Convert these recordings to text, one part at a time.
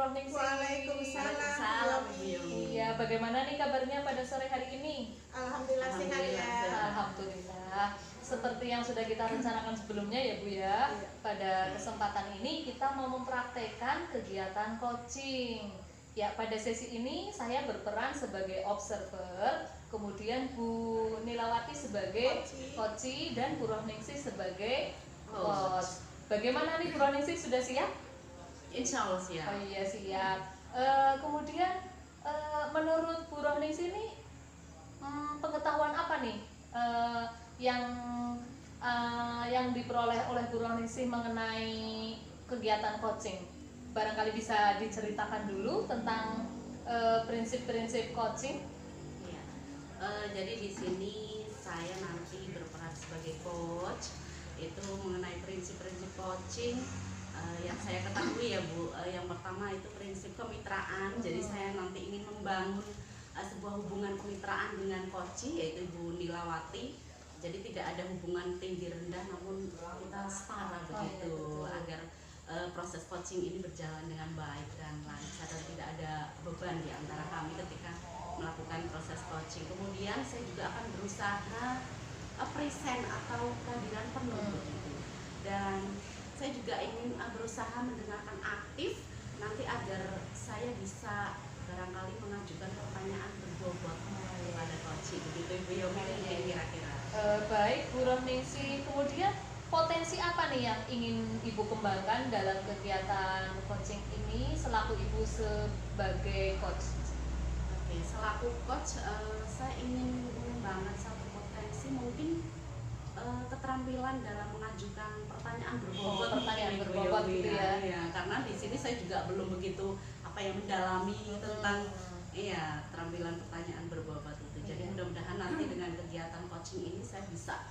Roh Ningsih. Waalaikumsalam Bu Yomi. Iya, bagaimana nih kabarnya pada sore hari ini? Alhamdulillah sehat ya. Alhamdulillah. Seperti yang sudah kita rencanakan sebelumnya ya Bu ya. Pada kesempatan ini kita mau mempraktekkan kegiatan coaching. Ya, pada sesi ini saya berperan sebagai observer, kemudian Bu Nilawati sebagai coach dan Bu Roh Ningsih sebagai coach. Bagaimana nih Bu Roh Ningsih, sudah siap? Insya Allah siap. Oh iya siap. Kemudian menurut Bu Roh Ningsih ini pengetahuan apa nih yang diperoleh oleh Bu Roh Ningsih mengenai kegiatan coaching? Barangkali bisa diceritakan dulu tentang prinsip-prinsip coaching. Ya. Jadi di sini saya nanti berperan sebagai coach, itu mengenai prinsip-prinsip coaching. Yang saya ketahui ya Bu, yang pertama itu prinsip kemitraan. Jadi saya nanti ingin membangun sebuah hubungan kemitraan dengan coach, yaitu Bu Nilawati. Jadi tidak ada hubungan tinggi rendah, namun kita setara begitu, agar proses coaching ini berjalan dengan baik dan lancar dan tidak ada beban di antara kami ketika melakukan proses coaching. Kemudian saya juga akan berusaha present atau kehadiran penuh begitu. Dan saya juga ingin berusaha mendengarkan aktif nanti agar saya bisa barangkali mengajukan pertanyaan berbobot kepada coach begitu Ibu Yomi kira-kira. Baik Bu Roh Ningsih, kemudian potensi apa nih yang ingin Ibu kembangkan dalam kegiatan coaching ini selaku Ibu sebagai coach? Oke, selaku coach saya ingin mengembangkan satu potensi, mungkin keterampilan dalam mengajukan pertanyaan berbobot. Pertanyaan berbobot gitu ya. Ya, karena di sini saya juga belum begitu mendalami tentang keterampilan pertanyaan berbobot itu. Jadi mudah-mudahan nanti dengan kegiatan coaching ini saya bisa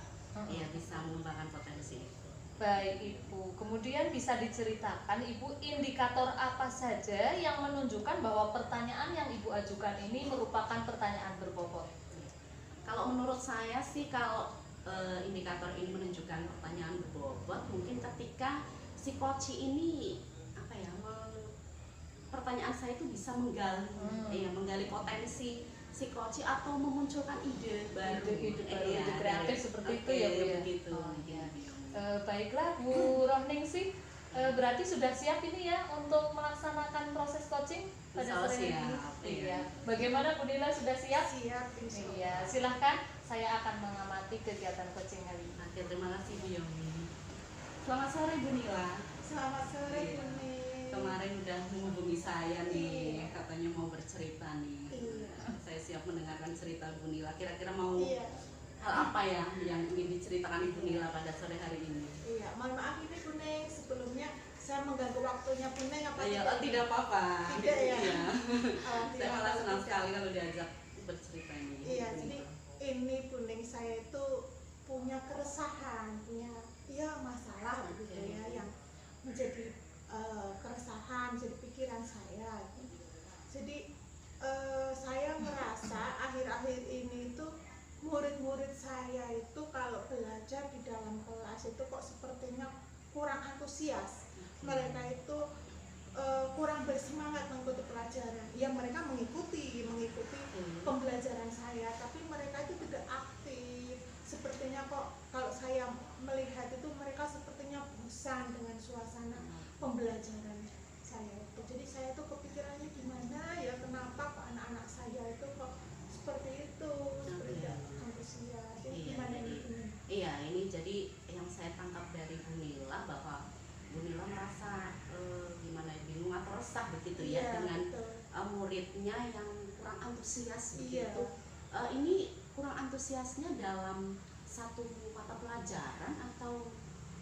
bisa mengembangkan potensi itu. Baik Ibu, kemudian bisa diceritakan Ibu indikator apa saja yang menunjukkan bahwa pertanyaan yang Ibu ajukan ini merupakan pertanyaan berbobot? Kalau menurut saya sih, kalau indikator ini menunjukkan pertanyaan berbobot, mungkin ketika si coach ini pertanyaan saya itu bisa menggali potensi si coach atau memunculkan ide baru, ide kreatif seperti itu ya Bu ya. Begitu. Baiklah Bu Roh Ningsih, berarti sudah siap ini ya untuk melaksanakan proses coaching pada sore ini. Iya. Bagaimana Bu Nila, sudah siap? Siap. Iya, silahkan. Saya akan mengamati kegiatan coaching hari ini. Oke, terima kasih Bu Yomi. Selamat sore Bu Nila. Selamat sore Bu Nila. Kemarin udah menghubungi saya nih, katanya mau bercerita nih. Saya siap mendengarkan cerita Bu Nila. Kira-kira mau hal apa ya yang ingin diceritakan Ibu Nila pada sore hari ini? Iya, mohon maaf ini Bu Neng, sebelumnya saya mengganggu waktunya Bu Neng apa tidak apa-apa. Tidak ya. Saya malah senang sekali kalau diajak bercerita ini. Iya, jadi ini Bu Neng, saya itu punya keresahan, punya masalah begitu ya, yang menjadi keresahan, jadi pikiran saya. Jadi saya merasa akhir-akhir ini itu murid-murid saya itu kalau belajar di dalam kelas itu kok sepertinya kurang antusias. Mereka itu kurang bersemangat mengikuti pelajaran. Ya, mereka mengikuti pembelajaran saya, tapi mereka itu tidak aktif. Sepertinya kok kalau saya melihat itu mereka sepertinya bosan dengan suasana pembelajaran saya itu. Jadi saya tuh kepikirannya gimana ya, kenapa kok anak-anak saya itu kok seperti itu, seperti tidak antusias. Gimana ini? Iya, ini jadi yang saya tangkap dari Bu Nila, bahwa Bu Nila merasa bingung atau resah begitu ya dengan muridnya yang kurang antusias begitu. Ini kurang antusiasnya dalam satu mata pelajaran atau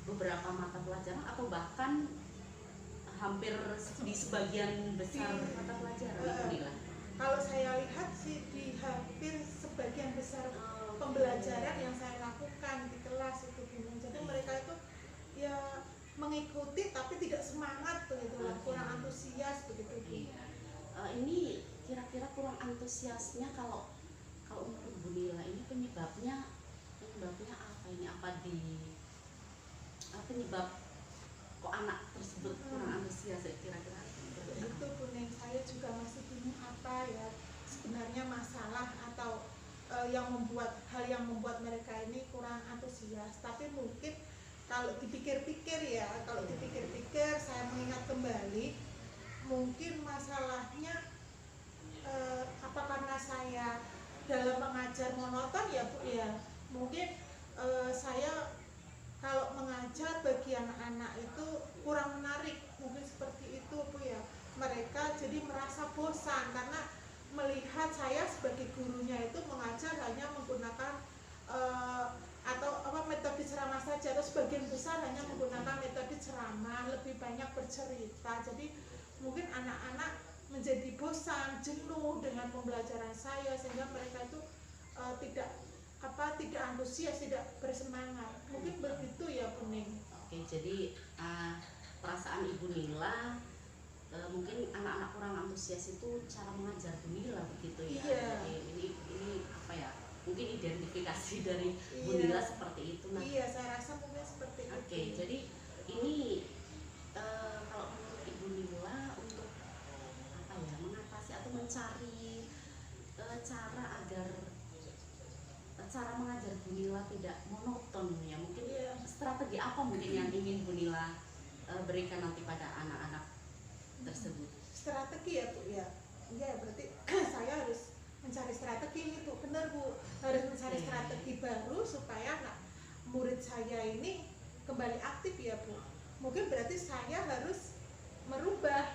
beberapa mata pelajaran atau bahkan hampir di sebagian besar mata pelajaran Bu Nila? Kalau saya lihat sih di hampir sebagian besar pembelajaran yang saya lakukan di kelas itu Bu. Jadi mereka itu ya mengikuti tapi tidak semangat begitu, kurang antusias begitu. Ini kira-kira kurang antusiasnya kalau menurut Bu Nila ini penyebabnya apa ini? Penyebab kok anak tersebut kurang antusias ya kira-kira? itu Buning, saya juga masih bingung apa ya sebenarnya masalah atau yang membuat mereka ini kurang antusias. Tapi mungkin kalau dipikir-pikir saya mengingat kembali, mungkin masalahnya apa karena saya dalam mengajar monoton ya Bu ya. Mungkin saya kalau mengajar bagi anak-anak itu kurang menarik, mungkin seperti itu Bu ya. Mereka jadi merasa bosan karena melihat saya sebagai gurunya itu mengajar hanya menggunakan atau metode ceramah saja, atau sebagian besar hanya menggunakan metode ceramah, lebih banyak bercerita. Jadi mungkin anak-anak menjadi bosan, jenuh dengan pembelajaran saya, sehingga mereka itu tidak antusias, tidak bersemangat. Mungkin begitu ya Buning. Oke, jadi perasaan Ibu Nila mungkin anak-anak kurang antusias itu cara mengajar Bu Nila begitu ya. Iya. Jadi ini apa ya? Mungkin identifikasi dari Bu Iya. Nila seperti itu. Nah, Iya, saya rasa mungkin seperti itu. oke, jadi ini kalau menurut Ibu Nila untuk apa ya, mengatasi atau mencari cara agar cara mengajar Bu Nila tidak monoton ya, mungkin Iya. strategi apa mungkin yang ingin Bu Nila berikan nanti pada anak-anak tersebut? Strategi ya Bu ya. Iya, berarti saya harus mencari strategi ini Bu. Benar Bu, harus mencari strategi baru supaya anak murid saya ini kembali aktif ya Bu. Mungkin berarti saya harus merubah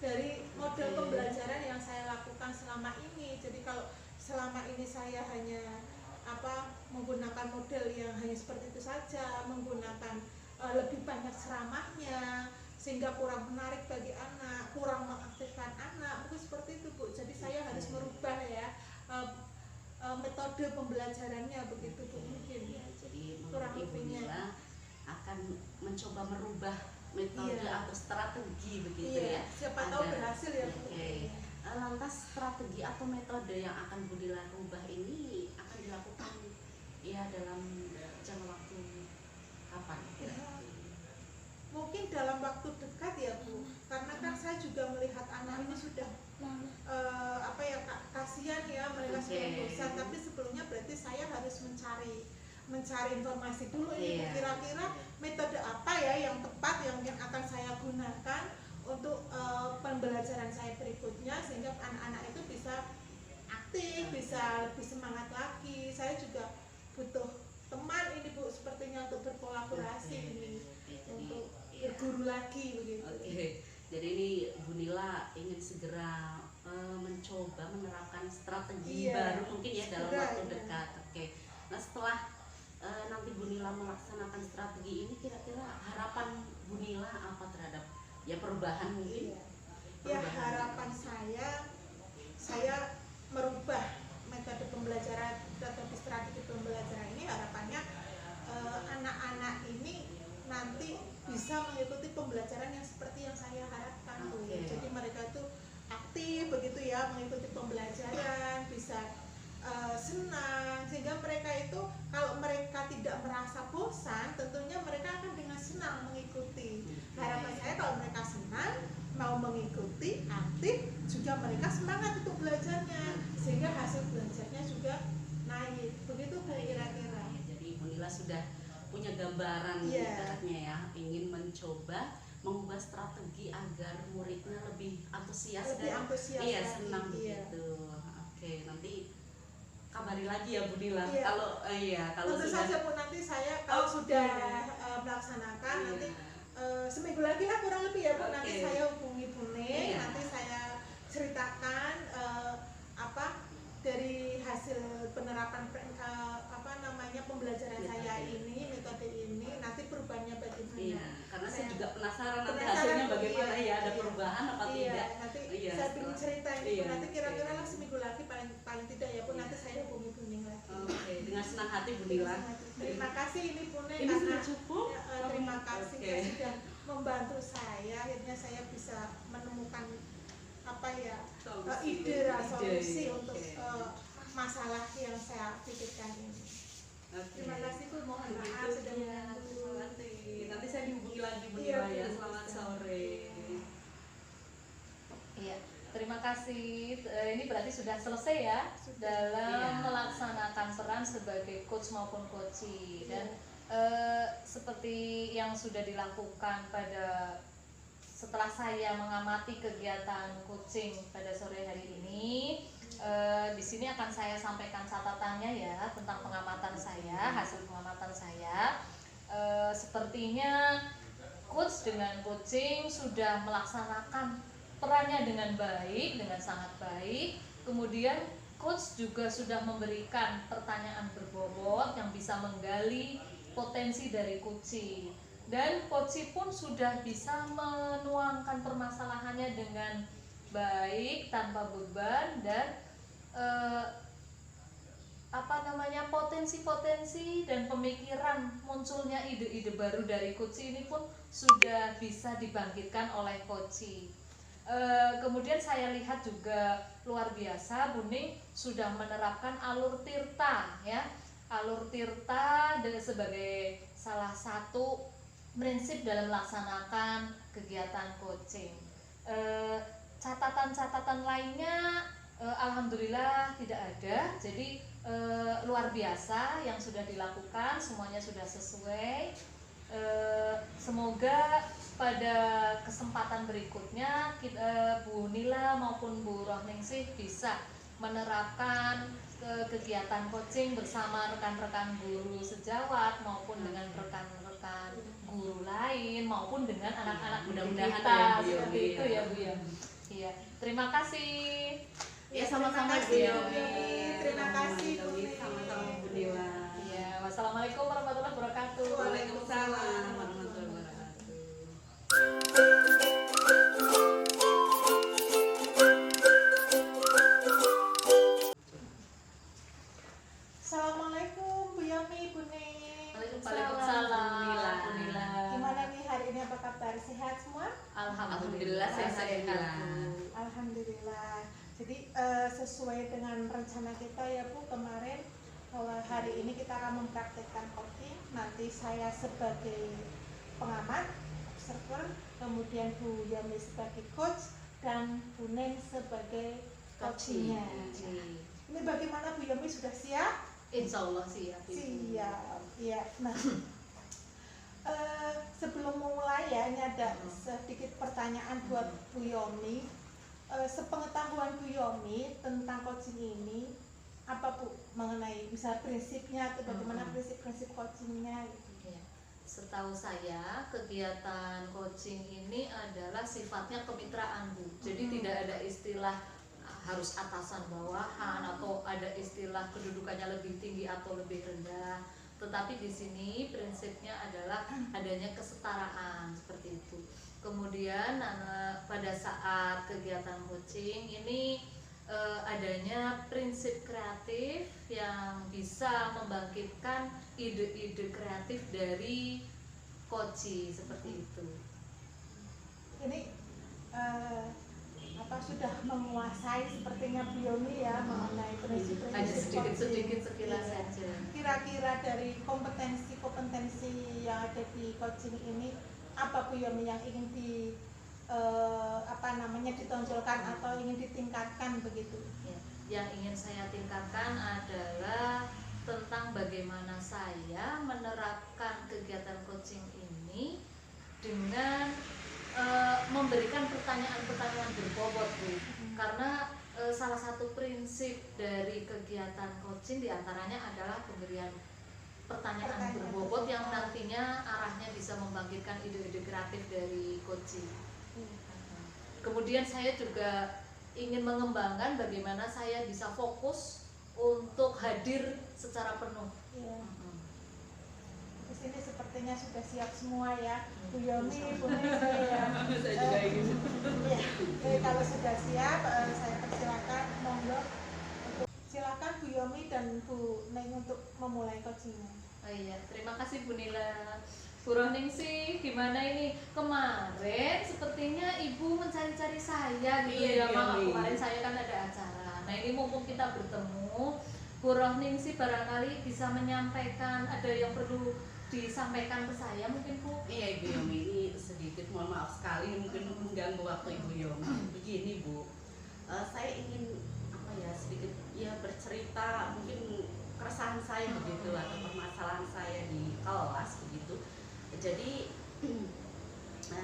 dari model pembelajaran yang saya lakukan selama ini. Jadi kalau selama ini saya hanya menggunakan model yang hanya seperti itu saja, menggunakan lebih banyak ceramahnya, sehingga kurang menarik bagi anak, kurang mengaktifkan anak, mungkin seperti itu Bu. Jadi saya harus merubah ya metode pembelajarannya begitu Bu mungkin. Ya, jadi Kurang menurut Ibu lebihnya. Nila akan mencoba merubah metode Iya. atau strategi begitu Iya, ya. siapa tahu Agar- berhasil ya Bu. Oke. Lantas strategi atau metode yang akan Bu Nila rubah ini akan dilakukan ya dalam jangka waktu kapan? Ya, mungkin dalam waktu dekat ya Bu, karena kan saya juga melihat anak ini sudah kasihan ya, mereka sudah Oke. bosan. Tapi sebelumnya berarti saya harus mencari informasi dulu ini Iya. kira-kira metode apa ya yang tepat yang mungkin akan saya gunakan untuk pembelajaran saya berikutnya, sehingga anak-anak itu bisa aktif, bisa lebih semangat lagi. Saya juga butuh teman ini Bu, sepertinya untuk berkolaborasi Oke. ini, Oke, jadi untuk ya. berguru lagi begitu. Oke, jadi ini Bu Nila ingin segera mencoba menerapkan strategi Iya, baru mungkin ya dalam segera, waktu iya. dekat. Oke, nah setelah nanti Bu Nila melaksanakan strategi ini, kira-kira harapan Bu Nila apa terhadap ya perubahan mungkin? Iya. Ya, harapan saya merubah metode pembelajaran atau strategi pembelajaran ini, harapannya anak-anak ini nanti bisa mengikuti pembelajaran yang seperti yang saya harapkan Bu. Oke. Jadi mereka itu aktif begitu ya, mengikuti pembelajaran, bisa senang, sehingga mereka itu kalau mereka tidak merasa bosan, tentunya mereka akan dengan senang mengikuti. Harapan saya kalau mereka senang, mau mengikuti, aktif, juga mereka semangat untuk belajarnya, sehingga hasil belajarnya juga naik. Begitu Bu kira-kira. Jadi Bu Nila sudah punya gambaran Iya. ibaratnya ya, ingin mencoba mengubah strategi agar muridnya lebih antusias Lebih dan antusias iya lagi, senang iya. begitu. Oke, nanti kabari lagi ya Bu Nila. Iya. Kalau Tentu sudah saja Bu, nanti saya kalau Oke. sudah melaksanakan Iya. nanti seminggu lagi lah kurang lebih ya Bu, nanti Oke. saya hubungi Buning, Iya. nanti saya ceritakan dari hasil penerapan pembelajaran saya ini, metode ini, nanti perubahannya bagaimana. Iya, karena saya Saya juga penasaran nanti penasaran, hasilnya Bu, bagaimana iya, ya, ada iya. perubahan apa Iya, tidak. nanti Iya, saya ingin setelah- cerita ini Bu, iya, nanti kira-kira oke. lah seminggu lagi paling tidak ya Bu, nanti Iya. saya hubungi Buning lagi. Oke, dengan senang hati Bu Nila. Terima kasih ini Buning, Ini karena sudah cukup? terima kasih Oke. ya sudah membantu saya, akhirnya saya bisa menemukan ide solusi untuk masalah yang saya pikirkan ini. Oke. Terima kasih Bu, mohon maaf Begitu, sudah iya, mengganggu. terima kasih. Nanti saya dihubungi lagi Bu Iya, Nila ya. Bu. Selamat sore. Iya, terima kasih. Ini berarti sudah selesai ya dalam Iya. melaksanakan peran sebagai coach maupun coachee. Dan seperti yang sudah dilakukan pada setelah saya mengamati kegiatan coaching pada sore hari ini, di sini akan saya sampaikan catatannya ya tentang pengamatan saya, hasil pengamatan saya. Sepertinya coach dengan coaching sudah melaksanakan perannya dengan baik, dengan sangat baik. Kemudian coach juga sudah memberikan pertanyaan berbobot yang bisa menggali potensi dari coachee. Dan coachee pun sudah bisa menuangkan permasalahannya dengan baik tanpa beban dan potensi-potensi dan pemikiran munculnya ide-ide baru dari coachee ini pun sudah bisa dibangkitkan oleh coachee. Kemudian saya lihat juga luar biasa Buning sudah menerapkan alur tirta ya. Alur tirta sebagai salah satu prinsip dalam melaksanakan kegiatan coaching. Catatan-catatan lainnya alhamdulillah tidak ada. Jadi luar biasa yang sudah dilakukan, semuanya sudah sesuai. Semoga pada kesempatan berikutnya Bu Nila maupun Bu Rohningsih bisa menerapkan kegiatan coaching bersama rekan-rekan guru sejawat maupun dengan rekan-rekan guru lain maupun dengan anak-anak Mudah-mudahan kita ya, Bu seperti Yomi. itu ya Bu ya. Iya, terima kasih. Ya, sama-sama Terima Bu kasih, Yomi. Bu Yomi. Terima kasih, Bu Yomi. Yomi. Sama-sama Bu Nila. Iya, wassalamualaikum warahmatullahi wabarakatuh. Waalaikumsalam warahmatullahi wabarakatuh. Assalamualaikum Bu Yomi, Bu Ning. Waalaikumsalam Bu Nila. Gimana nih hari ini, apa kabar? Sehat semua? Alhamdulillah sehat ya, Bu. Alhamdulillah. Jadi sesuai dengan rencana kita ya Bu, kemarin bahwa hari ini kita akan mempraktekkan coaching. Nanti saya sebagai pengamat, observer, kemudian Bu Yomi sebagai coach dan Bu Neng sebagai coachingnya. Ini bagaimana Bu Yomi, sudah siap? Insya Allah siap. Ibu. Siap, ya. Nah, sebelum memulai ya, ini ada sedikit pertanyaan buat Bu Yomi. Sepengetahuan Bu Yomi tentang coaching ini, apa Bu mengenai misalnya prinsipnya atau bagaimana prinsip-prinsip coachingnya gitu. Ya. Setahu saya kegiatan coaching ini adalah sifatnya kemitraan Bu. Jadi tidak ada istilah harus atasan bawahan atau ada istilah kedudukannya lebih tinggi atau lebih rendah. Tetapi di sini prinsipnya adalah adanya kesetaraan seperti itu. Kemudian pada saat kegiatan coaching ini adanya prinsip kreatif yang bisa membangkitkan ide-ide kreatif dari coaching seperti itu. Ini sudah menguasai sepertinya Bu Yomi ya mengenai Hanya prinsip-prinsip sedikit-sedikit coaching. sekilas Iya. saja. Kira-kira dari kompetensi yang ada di coaching ini, apa Bu Yomi yang ingin ditonjolkan atau ingin ditingkatkan begitu? Ya, yang ingin saya tingkatkan adalah tentang bagaimana saya menerapkan kegiatan coaching ini dengan memberikan pertanyaan-pertanyaan berbobot Bu. Karena salah satu prinsip dari kegiatan coaching diantaranya adalah pemberian pertanyaan berbobot yang nantinya arahnya bisa membangkitkan ide-ide kreatif dari coaching. Kemudian saya juga ingin mengembangkan bagaimana saya bisa fokus untuk hadir secara penuh. Ya. Di sini sepertinya sudah siap semua ya, Bu Yomi, Bu Neng ya. Saya juga ingin. Ya. Jadi kalau sudah siap, saya persilakan monggo. Silakan Bu Yomi dan Bu Neng untuk memulai coachingnya. Oh iya, terima kasih Bu Nila. Bu Rohningsih, gimana ini? Kemarin sepertinya Ibu mencari-cari saya gitu Iya, ya, Maaf Yomi. kemarin saya kan ada acara. Nah ini mumpung kita bertemu, Bu Rohningsih barangkali bisa menyampaikan, ada yang perlu disampaikan ke saya mungkin Bu? Iya Ibu Yomi, ini sedikit mohon maaf sekali mungkin mengganggu waktu Ibu Yomi. begini Bu, saya ingin apa ya sedikit ya bercerita mungkin keresahan saya begitu atau permasalahan saya di kelas begitu. Jadi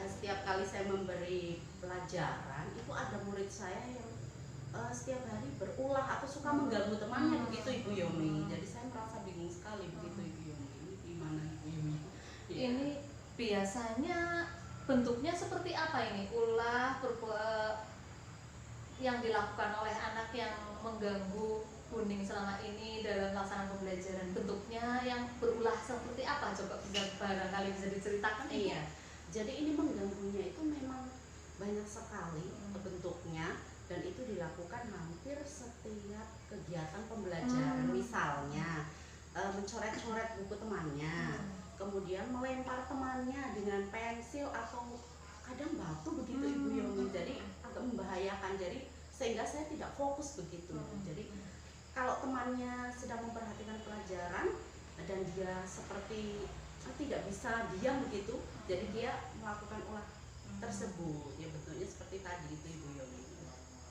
setiap kali saya memberi pelajaran itu ada murid saya yang setiap hari berulah atau suka mengganggu temannya begitu Ibu Yomi. Jadi saya merasa bingung sekali begitu Ibu Yomi. Ini gimana Ibu Yomi? Ya. Ini biasanya bentuknya seperti apa ini? Ulah yang dilakukan oleh anak yang mengganggu Buning selama ini dalam pelaksanaan pembelajaran, bentuknya yang berulah seperti apa? Coba barangkali bisa diceritakan. Iya. Jadi ini mengganggunya itu memang banyak sekali bentuknya dan itu dilakukan hampir setiap kegiatan pembelajaran. Misalnya mencoret-coret buku temannya, kemudian melempar temannya dengan pensil atau kadang batu begitu Ibu Yomi. Jadi agak membahayakan, jadi sehingga saya tidak fokus begitu. Jadi kalau temannya sedang memperhatikan pelajaran dan dia seperti tidak bisa diam begitu, jadi dia melakukan ulah tersebut. Ya bentuknya seperti tadi itu Ibu Yomi.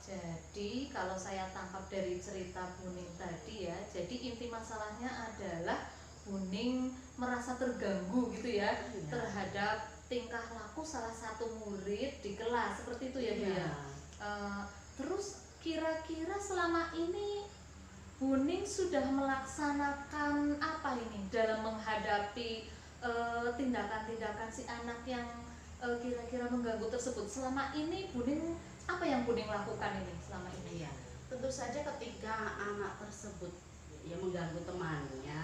Jadi kalau saya tangkap dari cerita Buning tadi ya, jadi inti masalahnya adalah Buning merasa terganggu gitu ya, Iya. terhadap tingkah laku salah satu murid di kelas, seperti itu ya Bu ya. Terus kira-kira selama ini Buning sudah melaksanakan apa ini dalam menghadapi tindakan-tindakan si anak yang kira-kira mengganggu tersebut? Selama ini Buning, apa yang Buning lakukan ini selama ini? Iya, tentu saja ketika anak tersebut ya mengganggu temannya,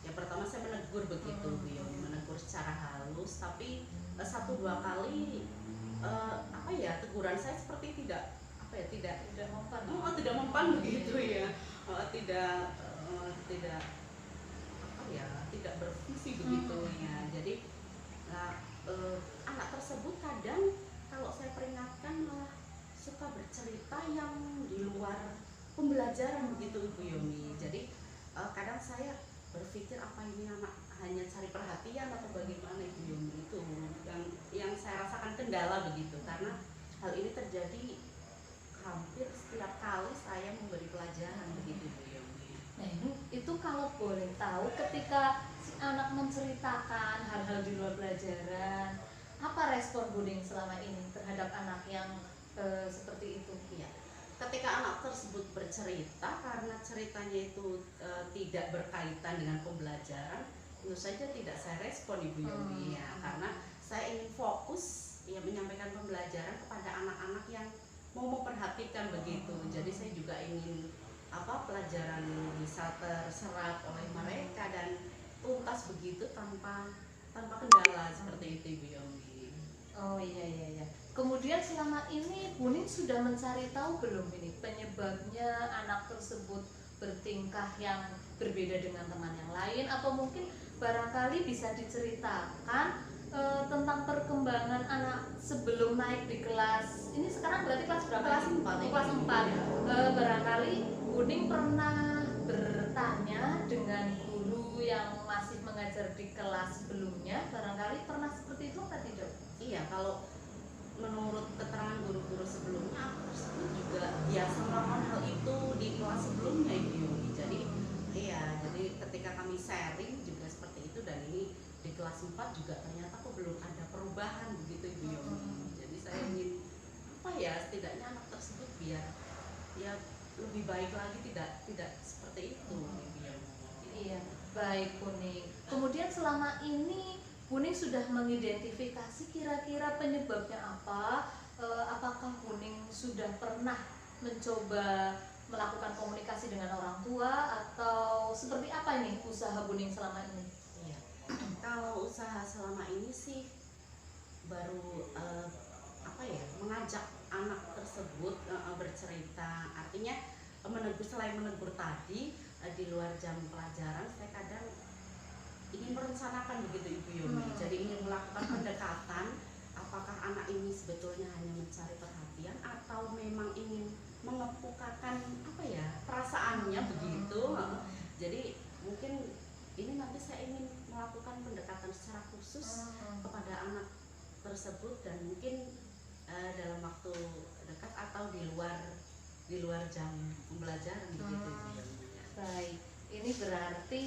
ya pertama saya menegur begitu Bu Yomi, menegur secara halus, tapi satu dua kali apa ya teguran saya seperti tidak apa ya tidak mempan. tidak mempan begitu ya, tidak apa ya tidak berfungsi begitu ya. Jadi anak tersebut kadang kalau saya peringatkan malah suka bercerita yang di luar pembelajaran begitu Ibu Yomi. Jadi kadang saya berpikir apa ini anak hanya cari perhatian atau bagaimana Ibu Yomi, itu yang saya rasakan kendala begitu, karena hal ini terjadi hampir setiap kali saya memberi pelajaran begitu Ibu Yomi. Nah itu kalau boleh tahu ketika si anak menceritakan hal-hal di luar pelajaran, apa respon Buning selama ini terhadap anak yang seperti itu? Ya, ketika anak tersebut bercerita karena ceritanya itu tidak berkaitan dengan pembelajaran, tentu saja tidak saya respon Ibu Yomi ya, karena saya ingin fokus ya menyampaikan pembelajaran kepada anak-anak yang mau memperhatikan begitu. Jadi saya juga ingin pelajaran bisa terserap oleh mereka dan tuntas begitu tanpa kendala seperti itu Ibu Yomi. Oh iya. Kemudian selama ini Buning sudah mencari tahu belum ini penyebabnya anak tersebut bertingkah yang berbeda dengan teman yang lain, atau mungkin barangkali bisa diceritakan tentang perkembangan anak sebelum naik di kelas. Ini sekarang berarti kelas berapa? Kelas 4. Kelas 4. Barangkali Buning pernah bertanya dengan guru yang masih mengajar di kelas sebelumnya, barangkali pernah seperti itu atau tidak? Iya, kalau menurut keterangan guru-guru sebelumnya anak tersebut juga biasa melakukan hal itu di kelas sebelumnya Ibu Yomi. Jadi jadi ketika kami sharing juga seperti itu, dan ini di kelas 4 juga ternyata kok belum ada perubahan begitu Ibu Yomi. Jadi saya ingin setidaknya anak tersebut biar ya lebih baik lagi, tidak seperti itu Ibu Yomi. Iya, baik Buning. Kemudian selama ini Buning sudah mengidentifikasi kira-kira penyebabnya apa? Apakah Buning sudah pernah mencoba melakukan komunikasi dengan orang tua, atau seperti apa ini usaha Buning selama ini? Iya. Kalau usaha selama ini sih baru mengajak anak tersebut bercerita, artinya selain menegur tadi di luar jam pelajaran, saya kadang ingin merencanakan begitu Ibu Yomi. Jadi ingin melakukan pendekatan, apakah anak ini sebetulnya hanya mencari perhatian atau memang ingin mengemukakan perasaannya begitu. Jadi mungkin ini nanti saya ingin melakukan pendekatan secara khusus kepada anak tersebut, dan mungkin dalam waktu dekat atau di luar jam pembelajaran begitu. Baik, ini berarti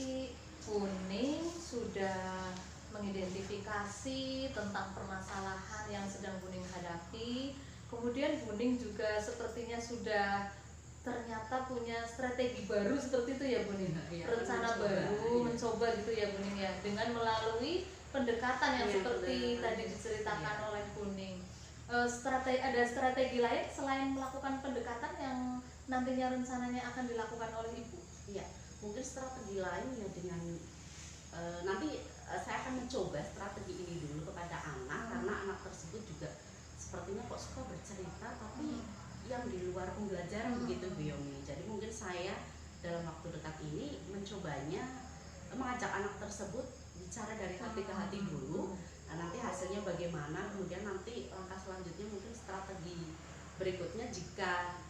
Buning sudah mengidentifikasi tentang permasalahan yang sedang Buning hadapi. Kemudian Buning juga sepertinya sudah ternyata punya strategi baru seperti itu ya Buning, rencana baru, mencoba gitu ya Buning ya, dengan melalui pendekatan yang seperti tadi diceritakan oleh Buning. Ada strategi lain selain melakukan pendekatan yang nantinya rencananya akan dilakukan oleh Ibu? Iya, mungkin strategi lain ya dengan nanti saya akan mencoba strategi ini dulu kepada anak, karena anak tersebut juga sepertinya kok suka bercerita tapi yang di luar pembelajaran begitu Bu Yomi. Jadi mungkin saya dalam waktu dekat ini mencobanya mengajak anak tersebut bicara dari hati ke hati dulu. Nah, nanti hasilnya bagaimana, kemudian nanti langkah selanjutnya mungkin strategi berikutnya jika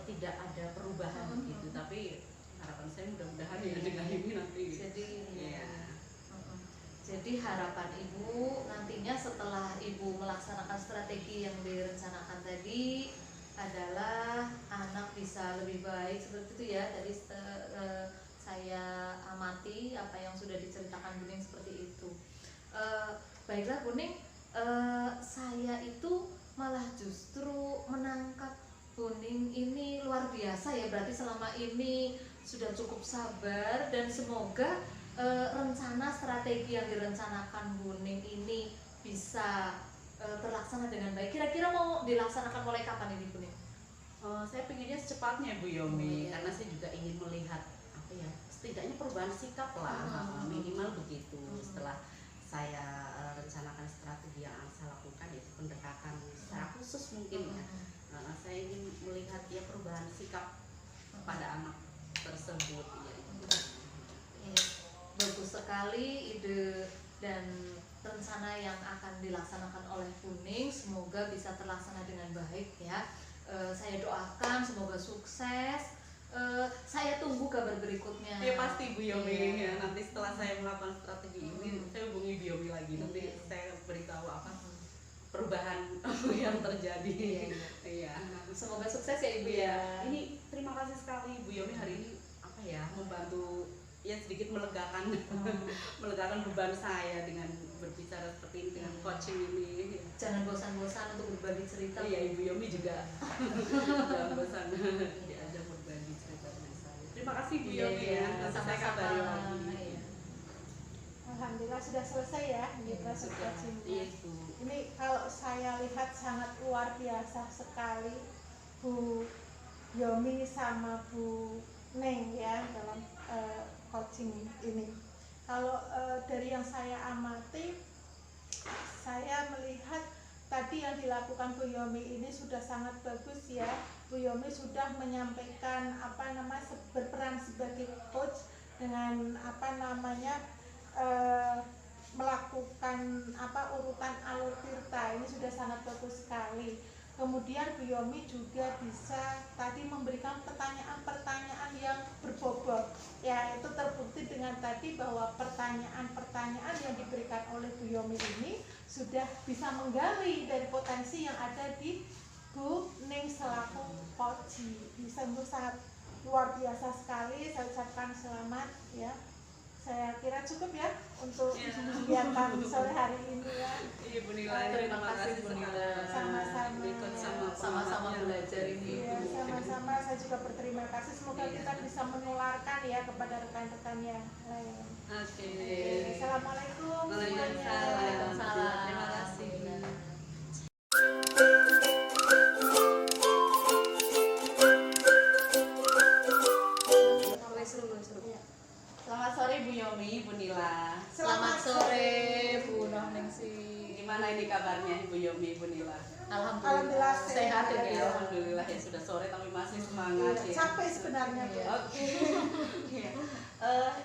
tidak ada perubahan begitu. Tapi harapan saya mudah-mudahan ya dengan ini nanti. Jadi harapan Ibu nantinya setelah Ibu melaksanakan strategi yang direncanakan tadi adalah anak bisa lebih baik seperti itu ya. Tadi saya amati apa yang sudah diceritakan Buning seperti itu. Baiklah Buning, saya itu malah justru menangkap Buning ini luar biasa ya. Berarti selama ini sudah cukup sabar dan semoga rencana strategi yang direncanakan Buning ini bisa terlaksana dengan baik. Kira-kira mau dilaksanakan mulai kapan ini Buning? Saya pinginnya secepatnya Bu Yomi, karena saya juga ingin melihat apa ya, setidaknya perubahan sikap lah, minimal begitu. Setelah saya rencanakan strategi yang akan saya lakukan, yaitu pendekatan secara khusus mungkin ya. Saya ingin melihat ya perubahan sikap pada anak tersebut ya. Bagus sekali ide dan rencana yang akan dilaksanakan oleh Buning, semoga bisa terlaksana dengan baik ya. Saya doakan semoga sukses. Saya tunggu kabar berikutnya. Ya pasti Bu Yomi ya. Nanti setelah saya melakukan strategi ini, saya hubungi Bu Yomi lagi. Nanti saya beritahu apa perubahan yang terjadi. Iya. Semoga sukses ya Ibu ya. Ini terima kasih sekali Bu Yomi hari ini apa ya, membantu ya sedikit melegakan melegakan beban saya dengan berbicara seperti ini, dengan coaching ini. Jangan bosan-bosan untuk berbagi cerita. Iya, Ibu Yomi juga jangan bosan diajak berbagi cerita dengan saya. Terima kasih Bu Yomi ya. Nanti saya kabari lagi. Alhamdulillah sudah selesai ya proses coaching. Ini kalau saya lihat sangat luar biasa sekali Bu Yomi sama Bu Neng ya dalam coaching ini. Kalau dari yang saya amati, saya melihat tadi yang dilakukan Bu Yomi ini sudah sangat bagus ya. Bu Yomi sudah menyampaikan berperan sebagai coach dengan melakukan urutan alur tirta. Ini sudah sangat bagus sekali. Kemudian Bu Yomi juga bisa tadi memberikan pertanyaan-pertanyaan yang berbobot. Ya, itu terbukti dengan tadi bahwa pertanyaan-pertanyaan yang diberikan oleh Bu Yomi ini sudah bisa menggali dari potensi yang ada di Bu Ning selaku coach. Bisa sangat luar biasa sekali. Saya ucapkan selamat ya. Saya kira cukup ya untuk kegiatan sore hari ini ya. Iya Bu Nila, terima kasih Bu Nila. Sama-sama. Ikut Sama-sama belajar ini. Iya, sama-sama. Saya juga berterima kasih. Semoga kita bisa menularkan ya kepada rekan-rekan yang lain. Oke. Assalamualaikum semuanya. Waalaikumsalam. Terima kasih. Selamat sore Bu Yomi, Bu Nila. Selamat sore Bu Ningsi. Gimana ini kabarnya Bu Yomi, Bu Nila? Alhamdulillah sehat ya. Alhamdulillah ya, sudah sore tapi masih semangat ya. Capek sebenarnya Bu. Oke.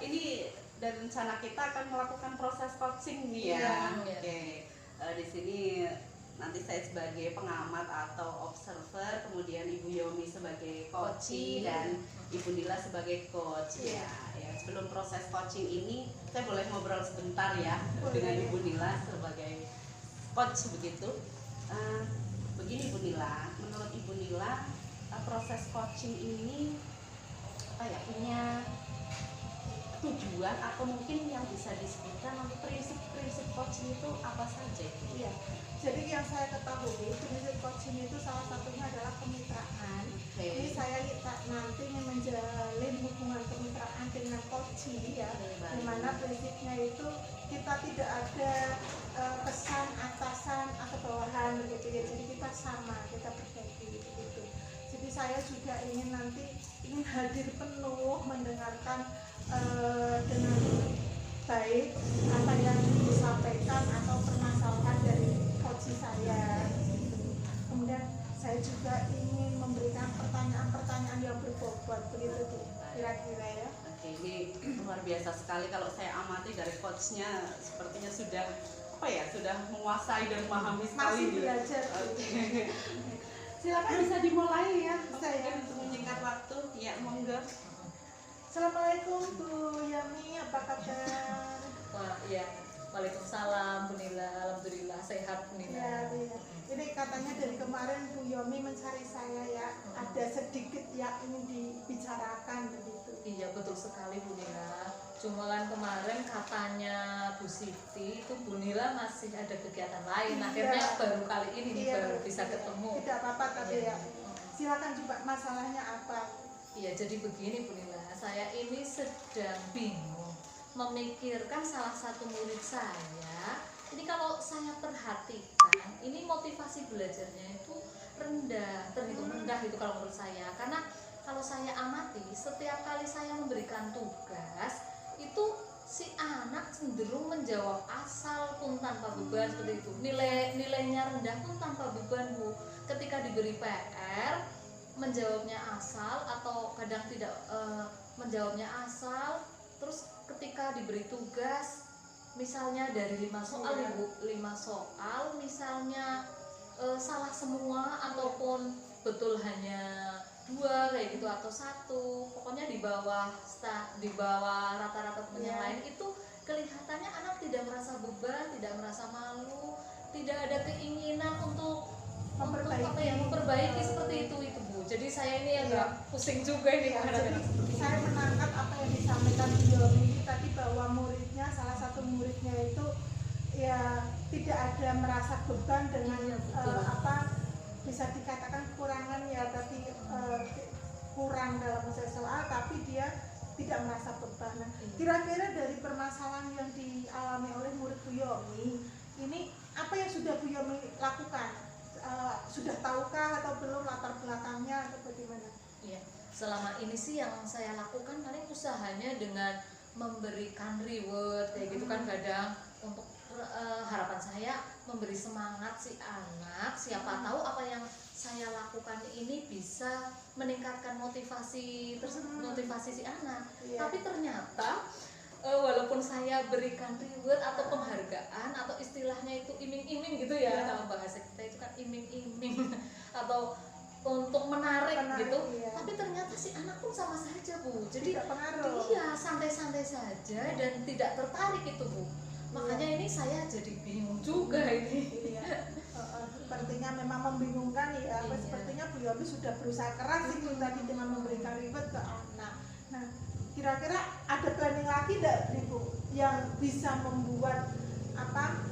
Ini dan rencana kita akan melakukan proses coaching nih ya. Oke. Di sini nanti saya sebagai pengamat atau observer, kemudian Ibu Yomi sebagai coaching dan Ibu Nila sebagai coach ya. Sebelum proses coaching ini saya boleh ngobrol sebentar ya dengan Ibu Nila sebagai coach begitu. begini Bu Nila, menurut Ibu Nila proses coaching ini apa ya, punya tujuan atau mungkin yang bisa disebutkan nanti prinsip-prinsip coaching itu apa saja? Iya. Jadi yang saya ketahui prinsip coaching itu salah satunya adalah kemitraan. Ini saya nanti ingin menjalin hubungan kemitraan dengan coaching ya, di mana prinsipnya itu kita tidak ada kesan atasan atau bawahan begitu ya. Jadi kita sama, kita berbagi begitu. Jadi saya juga ingin hadir penuh mendengarkan dengan baik apa yang disampaikan atau permasalahan dari coach saya. Kemudian saya juga ingin memberikan pertanyaan-pertanyaan yang berbobot begitu tuh kira-kira ya. Oke, ini luar biasa sekali kalau saya amati dari coachnya, sepertinya sudah apa ya, sudah menguasai dan memahami sekali. Masih belajar. Oke. Silakan bisa dimulai ya. Bisa ya. Untuk menyingkat waktu, ya monggo. Assalamualaikum Bu Yami, apa kabar? Wah, iya. Waalaikumsalam Bu Nila, alhamdulillah sehat Bu Nila. Ya, ya. Ini katanya dari kemarin Bu Yomi mencari saya ya, ada sedikit yang ingin dibicarakan begitu. Iya betul sekali Bu Nila. Cuma kan kemarin katanya Bu Siti itu Bu Nila masih ada kegiatan lain. Iya. Akhirnya baru kali ini nih, Iya, baru bisa iya. ketemu. Tidak apa-apa tapi Iya. ya. Silakan coba masalahnya apa? Iya, jadi begini Bu Nila, saya ini sedang bingung memikirkan salah satu murid saya. Ini kalau saya perhatikan, ini motivasi belajarnya itu rendah, terhitung rendah itu kalau menurut saya. Karena kalau saya amati, setiap kali saya memberikan tugas, itu si anak cenderung menjawab asal pun tanpa beban seperti itu. Nilainya rendah pun tanpa beban Bu. Ketika diberi PR, menjawabnya asal atau kadang tidak menjawabnya asal. Terus ketika diberi tugas misalnya dari 5 soal Ibu, 5 soal misalnya salah semua ataupun betul hanya 2 kayak gitu atau 1, pokoknya di bawah rata-rata teman yang lain, itu kelihatannya anak tidak merasa beban, tidak merasa malu, tidak ada keinginan untuk memperbaiki seperti itu Bu. Jadi saya ini agak pusing juga ini. Ya, jadi saya menangkap apa yang disampaikan Bu Yomi tadi, bahwa salah satu muridnya itu ya tidak ada merasa beban dengan bisa dikatakan kekurangan ya tadi, kurang dalam soal, tapi dia tidak merasa beban. Kira-kira dari permasalahan yang dialami oleh murid Bu Yomi ini, apa yang sudah Bu Yomi lakukan? Sudah tahukah atau belum latar belakangnya atau bagaimana? Iya, selama ini sih yang saya lakukan paling usahanya dengan memberikan reward kayak gitu kan, kadang untuk harapan saya memberi semangat si anak, siapa tahu apa yang saya lakukan ini bisa meningkatkan motivasi si anak. Tapi ternyata walaupun saya berikan reward atau penghargaan atau istilahnya itu iming-iming gitu ya, kalau bahasa kita itu kan iming-iming atau untuk menarik gitu, tapi ternyata si anak pun sama saja Bu, jadi dia santai-santai saja dan tidak tertarik itu Bu. Makanya ini saya jadi bingung juga ini. Sepertinya memang membingungkan ya. Sepertinya Bu Yomi sudah berusaha keras itu tadi dengan memberikan reward ke anak. Nah, kira-kira ada planning lagi tidak Ibu yang bisa membuat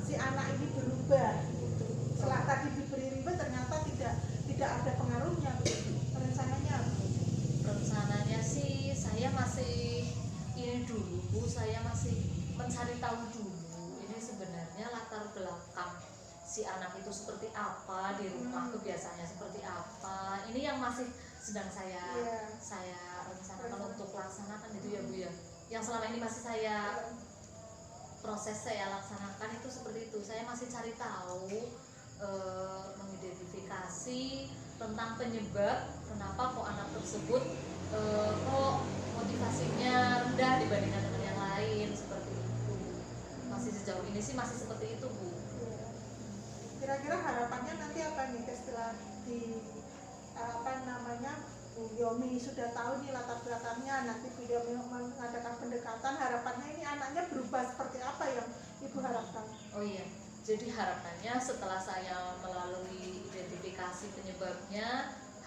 si anak ini berubah gitu? Setelah tadi diberi reward ternyata tidak ada pengaruhnya, rencananya sih saya masih ini dulu Bu, saya masih mencari tahu dulu ini sebenarnya latar belakang si anak itu seperti apa di rumah, kebiasaannya seperti apa. Ini yang masih sedang saya rencanakan untuk laksanakan itu ya Bu ya. Yang selama ini masih proses saya laksanakan itu seperti itu. Saya masih cari tahu, mengidentifikasi tentang penyebab kenapa kok anak tersebut kok motivasinya rendah dibandingkan dengan yang lain seperti itu. Masih sejauh ini sih masih seperti itu Bu. Kira-kira harapannya nanti apa nih setelah Bu Yomi sudah tahu nih latar belakangnya, nanti Bu Yomi mengadakan pendekatan, harapannya ini anaknya berubah seperti apa yang Ibu harapkan? Oh iya, jadi harapannya setelah saya melalui identifikasi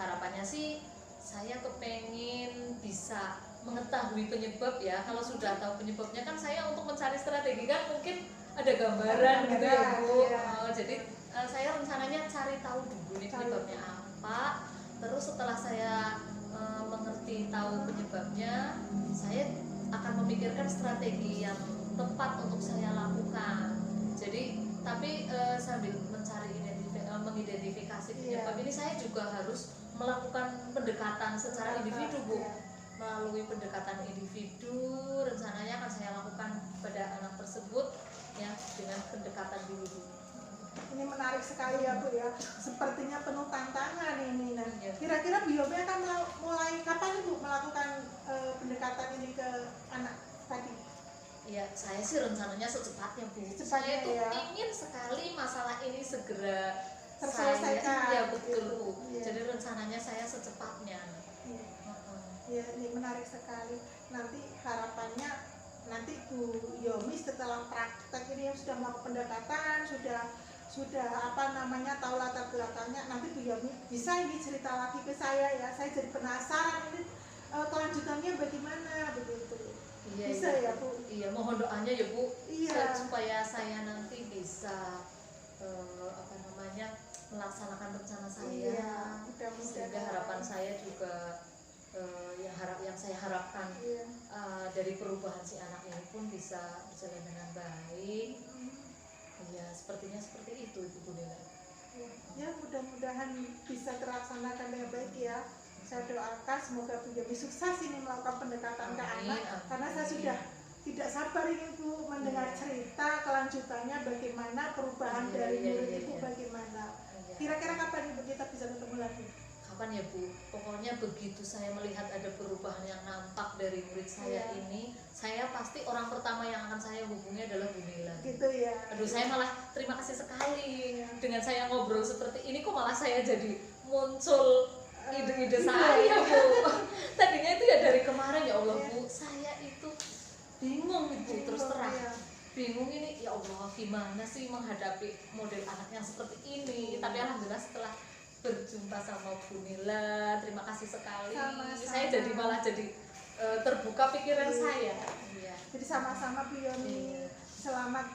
harapannya sih saya kepengen bisa mengetahui penyebab ya. Kalau sudah tahu penyebabnya kan saya untuk mencari strategi kan mungkin ada gambaran gitu ya Bu. Iya. Jadi saya rencananya cari tahu dulu nih penyebabnya apa. Terus setelah saya mengerti tahu penyebabnya, saya akan memikirkan strategi yang tepat untuk saya lakukan. Jadi tapi sambil mencari mengidentifikasi penyebab ini saya juga harus melakukan pendekatan secara individu Bu. Melalui pendekatan individu rencananya akan saya lakukan pada anak tersebut ya dengan pendekatan dulu. Ini menarik sekali ya Bu ya, sepertinya penuh tantangan ini. Nah, Iya. kira-kira Bu Yomi akan mulai kapan Bu melakukan pendekatan ini ke anak tadi? Ya, saya sih rencananya secepatnya Bu. Secepatnya, Saya tuh ya. ingin sekali masalah ini segera Terselesaikan, ya betul gitu. Bu. Iya. Jadi rencananya saya secepatnya. Iya. Heeh. Ya, ini menarik sekali. Nanti harapannya nanti Bu Yomi setelah praktek ini yang sudah melakukan pendekatan, sudah apa namanya tahu latar belakangnya, nanti Bu Yomi bisa ini cerita lagi ke saya ya. Saya jadi penasaran ini kelanjutannya bagaimana begitu. Iya, Bisa iya. ya Bu? Iya, mohon doanya ya Bu. Iya. Supaya saya nanti bisa apa namanya melaksanakan rencana saya. Iya, mudah-mudahan. Sehingga harapan saya juga yang saya harapkan Iya. dari perubahan si anak ini pun bisa berjalan dengan baik. Ya, sepertinya seperti itu Ibu Nila. Ya, mudah-mudahan bisa terlaksanakan dengan baik ya. Saya doakan semoga Bu Yomi sukses ini melakukan pendekatan ke Amin, anak, amin. karena saya sudah tidak sabar ingin Bu mendengar Iya. cerita kelanjutannya bagaimana perubahan Iya, dari iya, murid iya, Ibu iya. bagaimana. Iya. Kira-kira kapan Ibu kita bisa ketemu lagi? Kapan ya Bu? Pokoknya begitu saya melihat ada perubahan yang nampak dari murid saya Iya. ini, saya pasti orang pertama yang akan saya hubungi adalah Bu Nila. Gitu ya. Aduh, saya malah terima kasih sekali dengan saya ngobrol seperti ini, kok malah saya jadi muncul ide-ide Iya, saya iya. Bu. Tadinya itu ya dari kemarin ya Allah Iya. Bu, saya itu bingung Bu, terus terang Iya. bingung ini ya Allah gimana sih menghadapi model anak yang seperti ini. Tapi alhamdulillah setelah berjumpa sama Bu Nila, terima kasih sekali. Sama-sama. Saya jadi malah jadi terbuka pikiran Iya. saya. Iya. Jadi sama-sama Bu Yomi Iya. selamat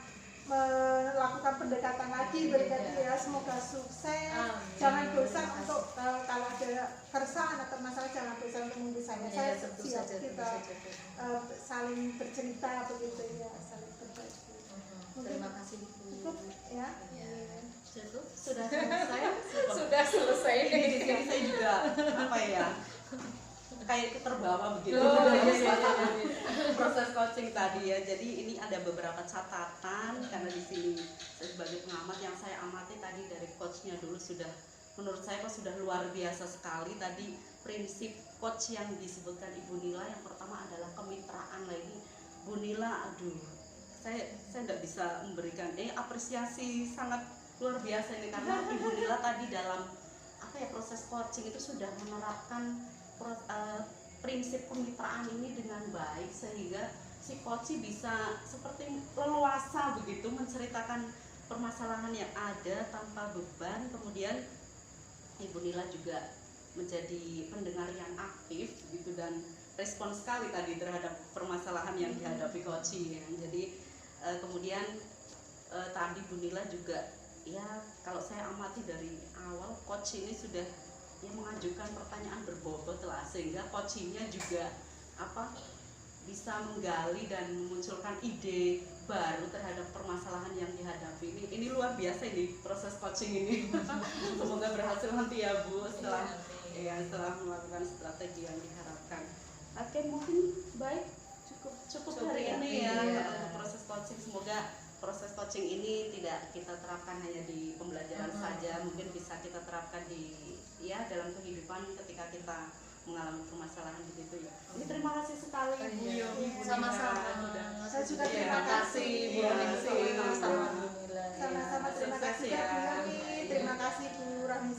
melakukan pendekatan lagi Iya. berarti ya, semoga sukses. Amin. Jangan bosan Terima kasih. untuk kalau ada keresahan atau masalah jangan bosan untuk menghubungi saya. Saya Iya, tentu siap saja, tentu kita saja, Bu. saling bercerita begitu ya, saling berbagi. Terima kasih Bu. Cukup ya. Iya. Sudah selesai. Sudah selesai. Ini di sini saya juga apa ya, kayak terbawa begitu Oh, dalam iya, iya, suasana iya. proses coaching tadi ya. Jadi ini ada beberapa catatan karena di sini saya sebagai pengamat yang saya amati tadi dari coachnya dulu sudah, menurut saya kok sudah luar biasa sekali tadi prinsip coach yang disebutkan Ibu Nila. Yang pertama adalah kemitraan. Lagi Bu Nila, aduh saya nggak bisa memberikan apresiasi sangat luar biasa ini karena Ibu Nila tadi dalam apa ya proses coaching itu sudah menerapkan prinsip kemitraan ini dengan baik sehingga si coach bisa seperti leluasa begitu menceritakan permasalahan yang ada tanpa beban. Kemudian Ibu Nila juga menjadi pendengar yang aktif gitu dan respon sekali tadi terhadap permasalahan yang dihadapi coaching ya. Jadi kemudian tadi Bu Nila juga ya kalau saya amati dari awal coach ini sudah ya mengajukan pertanyaan berbobot lah sehingga coachingnya juga apa bisa menggali dan memunculkan ide baru terhadap permasalahan yang dihadapi. Ini luar biasa ini proses coaching ini. Semoga berhasil nanti ya Bu setelah setelah melakukan strategi yang diharapkan. Oke, mungkin baik cukup hari ini ya untuk proses coaching. Semoga proses coaching ini tidak kita terapkan hanya di pembelajaran saja, mungkin bisa kita terapkan di dalam kehidupan ketika kita mengalami permasalahan begitu ya. Ini terima kasih sekali Bu Yomi. Sama-sama. Saya juga Terima terima kasih Bu kasih. Ningsih sama Bu Nila. Sama-sama terima Sukses kasih ya. ya Bu Yomi. Terima kasih Bu Rahmi